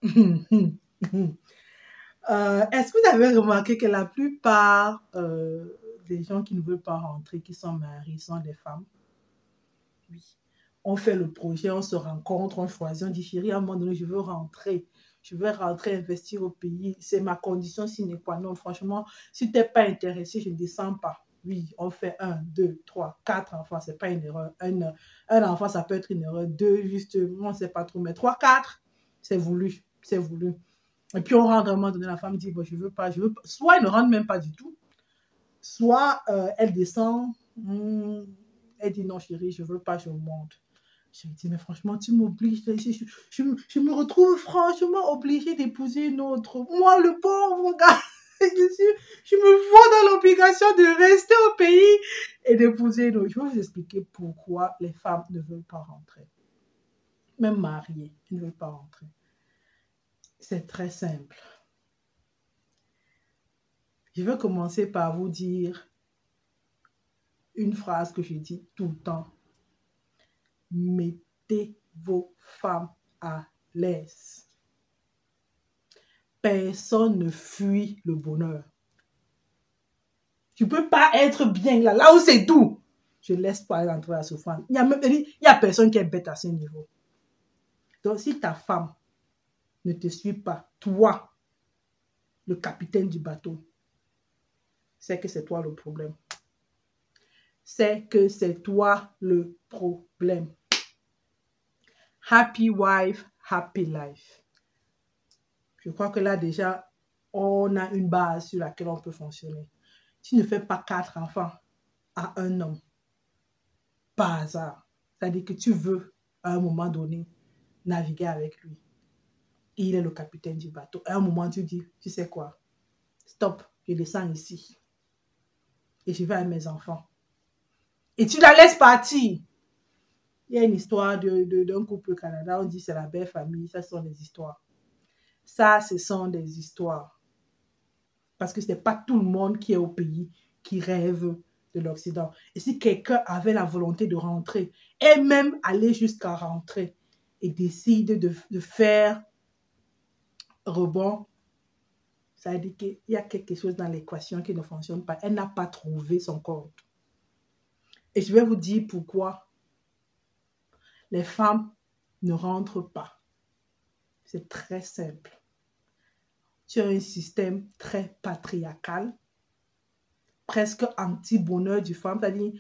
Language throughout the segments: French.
Est-ce que vous avez remarqué que la plupart des gens qui ne veulent pas rentrer, qui sont mariés, sont des femmes? Oui. On fait le projet, on se rencontre, on choisit, on dit chérie, à un moment donné, je veux rentrer. Je veux rentrer, investir au pays. C'est ma condition sine qua non. Franchement, si tu n'es pas intéressé, je ne descends pas. Oui, on fait 1, 2, 3, 4 enfants. Ce n'est pas une erreur. Un enfant, ça peut être une erreur. Deux, juste, on ne sait pas trop. Mais 3, 4, c'est voulu. C'est voulu. Et puis on rentre à un moment donné, la femme dit, bon, je ne veux pas, je veux pas. Soit elle ne rentre même pas du tout, soit elle descend, elle dit non chérie, je ne veux pas, je monte. Je lui dis, mais franchement, tu m'obliges, je me retrouve franchement obligée d'épouser une autre. Moi, le pauvre gars, je me vois dans l'obligation de rester au pays et d'épouser une autre. Je vais vous expliquer pourquoi les femmes ne veulent pas rentrer. Même mariées, elles ne veulent pas rentrer. C'est très simple. Je vais commencer par vous dire une phrase que je dis tout le temps. Mettez vos femmes à l'aise. Personne ne fuit le bonheur. Tu ne peux pas être bien là où c'est doux. Je ne laisse pas entrer la souffrance. Il y a personne qui est bête à ce niveau. Donc, si ta femme ne te suit pas, toi, le capitaine du bateau, c'est que c'est toi le problème. C'est que c'est toi le problème. Happy wife, happy life. Je crois que là, déjà, on a une base sur laquelle on peut fonctionner. Tu ne fais pas 4 enfants à un homme par hasard. C'est-à-dire que tu veux, à un moment donné, naviguer avec lui. Et il est le capitaine du bateau. À un moment, tu dis, tu sais quoi? Stop, je descends ici. Et je vais à mes enfants. Et tu la laisses partir. Il y a une histoire d'un couple au Canada. On dit c'est la belle famille. Ça, ce sont des histoires. Ça, ce sont des histoires. Parce que ce n'est pas tout le monde qui est au pays qui rêve de l'Occident. Et si quelqu'un avait la volonté de rentrer, et même aller jusqu'à rentrer, et décide de faire rebond, ça veut dire qu'il y a quelque chose dans l'équation qui ne fonctionne pas. Elle n'a pas trouvé son compte. Et je vais vous dire pourquoi les femmes ne rentrent pas. C'est très simple. Tu as un système très patriarcal, presque anti-bonheur du femme. C'est-à-dire,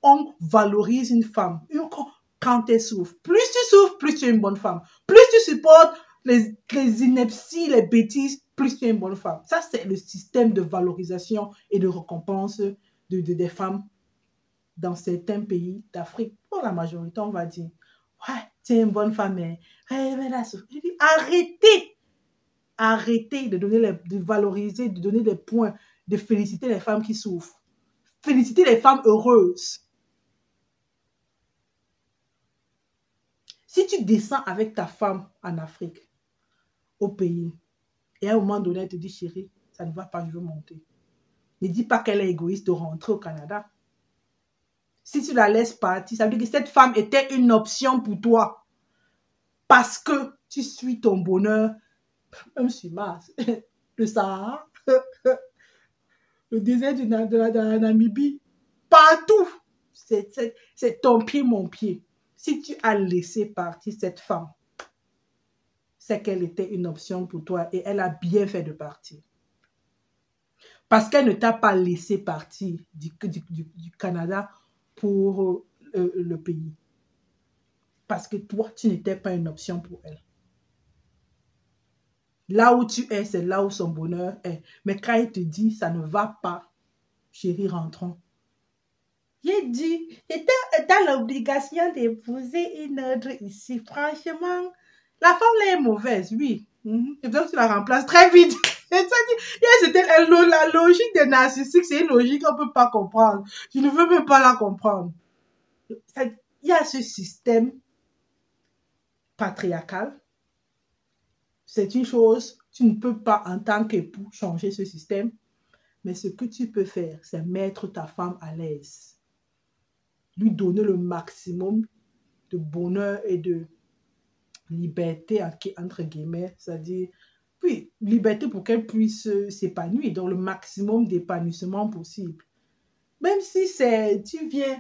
on valorise une femme quand elle souffre. Plus tu souffres, plus tu es une bonne femme. Plus tu supportes les inepties, les bêtises, plus tu es une bonne femme. Ça, c'est le système de valorisation et de récompense des femmes dans certains pays d'Afrique. Pour la majorité, on va dire, ouais, tu es une bonne femme, mais là, je dis, arrêtez de valoriser, de donner des points, de féliciter les femmes qui souffrent. Féliciter les femmes heureuses. Si tu descends avec ta femme en Afrique, au pays, et à un moment donné, elle te dit, chérie, ça ne va pas, je veux monter. Ne dis pas qu'elle est égoïste de rentrer au Canada. Si tu la laisses partir, ça veut dire que cette femme était une option pour toi. Parce que tu suis ton bonheur, même sur Mars, le Sahara, le désert de la Namibie, partout. C'est ton pied, mon pied. Si tu as laissé partir cette femme, c'est qu'elle était une option pour toi et elle a bien fait de partir. Parce qu'elle ne t'a pas laissé partir du Canada pour le pays. Parce que toi, tu n'étais pas une option pour elle. Là où tu es, c'est là où son bonheur est. Mais quand il te dit, ça ne va pas, chérie, rentrons. J'ai dit, j'étais dans l'obligation d'épouser une autre ici. Franchement, la femme là est mauvaise, oui. Et donc tu la remplaces très vite. C'était la logique des narcissiques, c'est une logique qu'on ne peut pas comprendre. Je ne veux même pas la comprendre. Il y a ce système patriarcal. C'est une chose, tu ne peux pas en tant qu'époux changer ce système. Mais ce que tu peux faire, c'est mettre ta femme à l'aise. Lui donner le maximum de bonheur et de liberté, entre guillemets, c'est-à-dire, oui, liberté pour qu'elle puisse s'épanouir, dans le maximum d'épanouissement possible. Même si c'est, tu viens,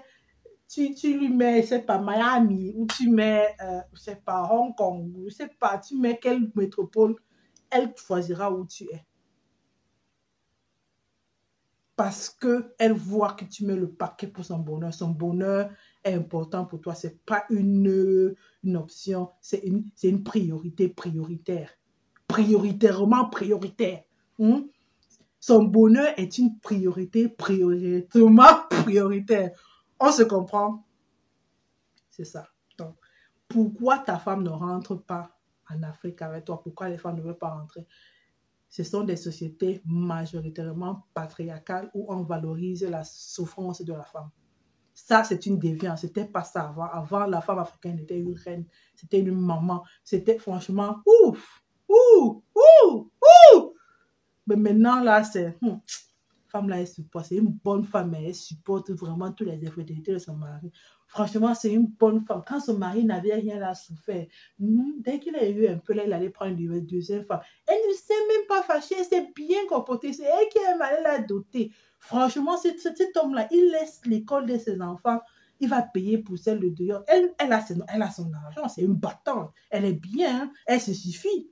tu lui mets, je sais pas, Miami, ou tu mets, je sais pas, Hong Kong, ou je sais pas, tu mets quelle métropole, elle choisira où tu es. Parce qu'elle voit que tu mets le paquet pour son bonheur. Son bonheur est important pour toi. Ce n'est pas une option, c'est une priorité prioritaire. Prioritairement prioritaire. Hmm? Son bonheur est une priorité prioritairement prioritaire. On se comprend? C'est ça. Donc, pourquoi ta femme ne rentre pas en Afrique avec toi? Pourquoi les femmes ne veulent pas rentrer? Ce sont des sociétés majoritairement patriarcales où on valorise la souffrance de la femme. Ça, c'est une déviance. C'était pas ça avant. Avant, la femme africaine était une reine, c'était une maman. C'était franchement ouf, ouf, ouf, ouf. Mais maintenant, là, c'est femme là, elle supporte. C'est une bonne femme, elle supporte vraiment tous les infidélités de son mari. Franchement, c'est une bonne femme. Quand son mari n'avait rien à souffrir, dès qu'il a eu un peu, là, il allait prendre une deuxième femme. Elle ne s'est même pas fâchée, elle s'est bien comportée. C'est elle qui aime aller la doter. Franchement, cet homme-là, il laisse l'école de ses enfants. Il va payer pour celle de dehors. Elle a son argent, c'est une battante. Elle est bien, hein? Elle se suffit.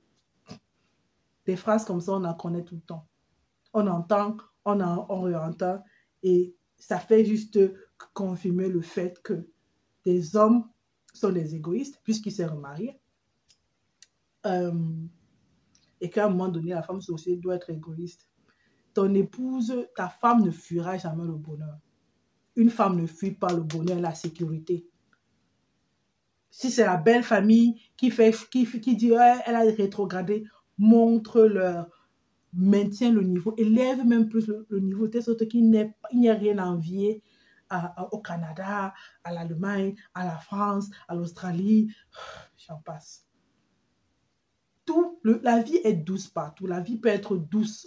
Des phrases comme ça, on en connaît tout le temps. On entend, on réentend, et ça fait juste confirmer le fait que des hommes sont des égoïstes, puisqu'ils s'est remarié, et qu'à un moment donné, la femme aussi doit être égoïste. Ton épouse, ta femme ne fuira jamais le bonheur. Une femme ne fuit pas le bonheur et la sécurité. Si c'est la belle famille qui dit elle a rétrogradé, montre-leur, maintient le niveau, élève même plus le niveau, de sorte qu'il n'y a rien à envier au Canada, à l'Allemagne, à la France, à l'Australie, j'en passe. La vie est douce partout. La vie peut être douce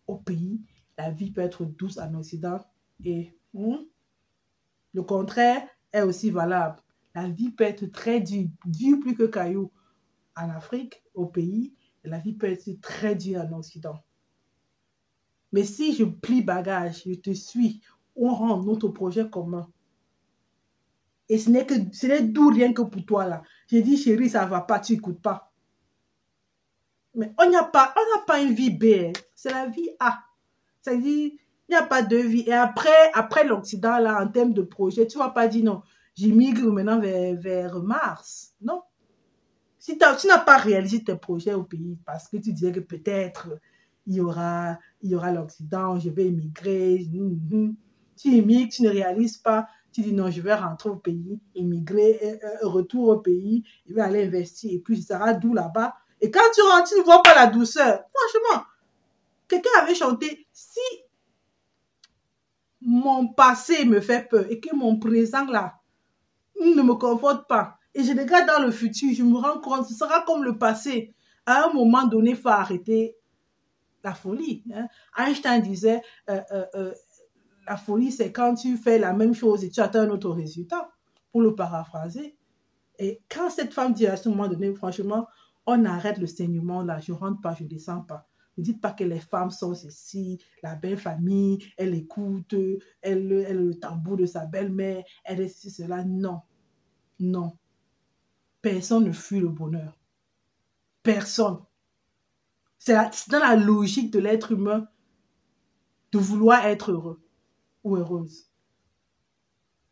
au pays, la vie peut être douce en Occident, et le contraire est aussi valable. La vie peut être très dure, dure plus que caillou en Afrique, au pays, et la vie peut être très dure en Occident. Mais si je plie bagage, je te suis, on rend notre projet commun. Et ce n'est doux rien que pour toi là. J'ai dit, chérie, ça ne va pas, tu n'écoutes pas. Mais on n'a pas une vie B, c'est la vie A. C'est-à-dire, il n'y a pas de vie. Et après l'Occident, là, en termes de projet, tu ne vas pas dire non, j'immigre maintenant vers Mars. Non. Si tu n'as pas réalisé tes projets au pays parce que tu disais que peut-être il y aura l'Occident, je vais immigrer. Tu immigres, tu ne réalises pas, tu dis non, je vais rentrer au pays, immigrer, retour au pays, je vais aller investir et puis ça sera doux là-bas. Et quand tu rentres, tu ne vois pas la douceur. Franchement, quelqu'un avait chanté, si mon passé me fait peur et que mon présent là ne me conforte pas, et je regarde dans le futur, je me rends compte, ce sera comme le passé. À un moment donné, il faut arrêter la folie. Hein. Einstein disait, la folie, c'est quand tu fais la même chose et tu attends un autre résultat, pour le paraphraser. Et quand cette femme dit à ce moment donné, franchement, on arrête le saignement là, je ne rentre pas, je ne descends pas. Ne dites pas que les femmes sont ceci, la belle famille, elle écoute, elle le tambour de sa belle-mère, elle est ceci, cela. Non, non. Personne ne fuit le bonheur. Personne. C'est dans la logique de l'être humain de vouloir être heureux ou heureuse.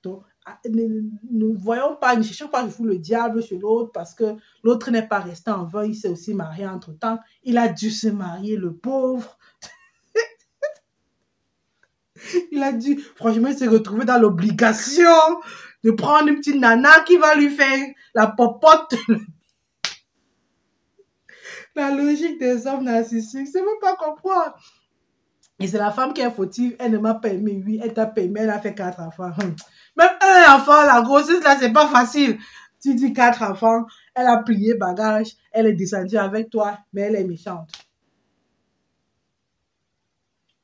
Donc, ne voyons pas, ne cherchons pas à jouer le diable sur l'autre parce que l'autre n'est pas resté en vain, il s'est aussi marié entre-temps. Il a dû se marier, le pauvre. Il a dû, franchement, il s'est retrouvé dans l'obligation de prendre une petite nana qui va lui faire la popote. La logique des hommes narcissiques, c'est même pas comprendre. Et c'est la femme qui est fautive, elle ne m'a pas aimé, oui, elle t'a pas aimé, elle a fait 4 enfants. Même un enfant, la grossesse là, c'est pas facile. Tu dis 4 enfants, elle a plié bagage, elle est descendue avec toi, mais elle est méchante.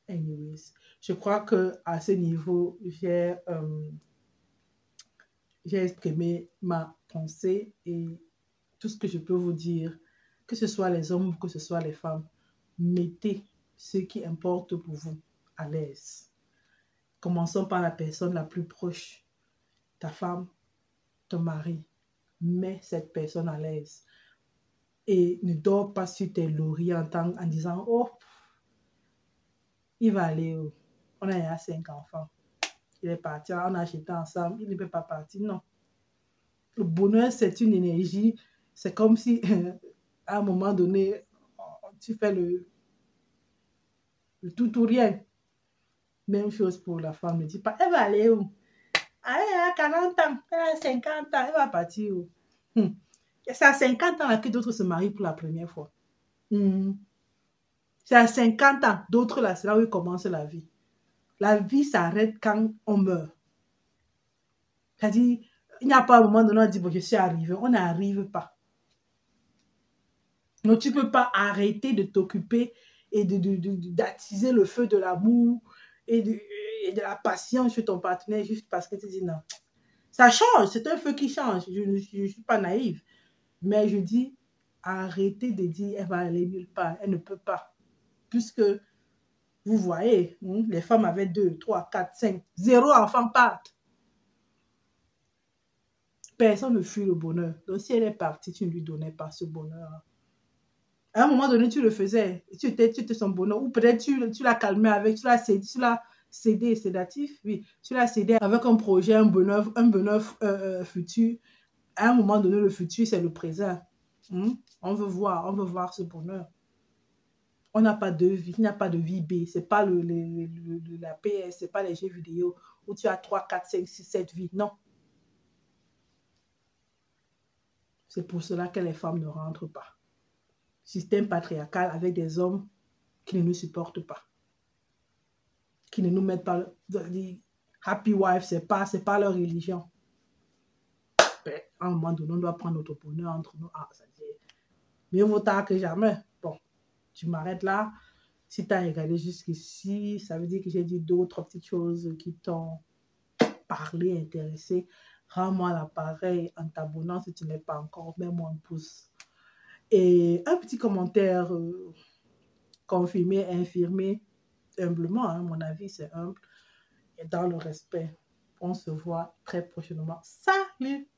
Anyways, je crois qu'à ce niveau, j'ai exprimé ma pensée et tout ce que je peux vous dire, que ce soit les hommes ou que ce soit les femmes, mettez ce qui importe pour vous à l'aise. Commençons par la personne la plus proche, ta femme, ton mari. Mets cette personne à l'aise. Et ne dors pas sur tes lauriers en disant, oh, il va aller où? On a déjà 5 enfants. Il est parti, on a acheté ensemble, il ne peut pas partir. Non. Le bonheur, c'est une énergie. C'est comme si, à un moment donné, tu fais le tout ou rien. Même chose pour la femme. Ne dis pas, elle va aller où? Ah, elle a 40 ans, elle a 50 ans, elle va partir où? C'est à 50 ans que d'autres se marient pour la première fois. C'est à 50 ans, d'autres là, c'est là où ils commencent la vie. La vie s'arrête quand on meurt. C'est-à-dire, il n'y a pas un moment donné, on dit, bon, je suis arrivé. On n'arrive pas. Donc, tu ne peux pas arrêter de t'occuper et d'attiser le feu de l'amour et de la patience chez ton partenaire juste parce que tu dis non. Ça change, c'est un feu qui change. Je ne suis pas naïve. Mais je dis, arrêtez de dire, elle va aller nulle part. Elle ne peut pas. Puisque, vous voyez, les femmes avaient 2, 3, 4, 5, 0 enfants partent. Personne ne fuit le bonheur. Donc, si elle est partie, tu ne lui donnais pas ce bonheur. À un moment donné, tu le faisais. Tu étais son bonheur. Ou peut-être tu l'as calmé avec, tu l'as cédé, sédatif. Oui, tu l'as cédé avec un projet, un bonheur futur. À un moment donné, le futur, c'est le présent. On veut voir ce bonheur. On n'a pas de vie, il n'y a pas de vie B. Ce n'est pas la PS, ce n'est pas les jeux vidéo où tu as 3, 4, 5, 6, 7 vies. Non. C'est pour cela que les femmes ne rentrent pas. Système patriarcal avec des hommes qui ne nous supportent pas. Qui ne nous mettent pas... Happy wife, c'est pas leur religion. Ben, à un moment donné, on doit prendre notre bonheur entre nous. Ah, ça dit, mieux vaut tard que jamais. Bon, tu m'arrêtes là. Si tu as regardé jusqu'ici, ça veut dire que j'ai dit d'autres petites choses qui t'ont parlé, intéressé. Rends-moi l'appareil en t'abonnant si tu n'es pas encore. Mets-moi un pouce. Et un petit commentaire confirmé, infirmé, humblement. Hein, mon avis, c'est humble. Et dans le respect. On se voit très prochainement. Salut!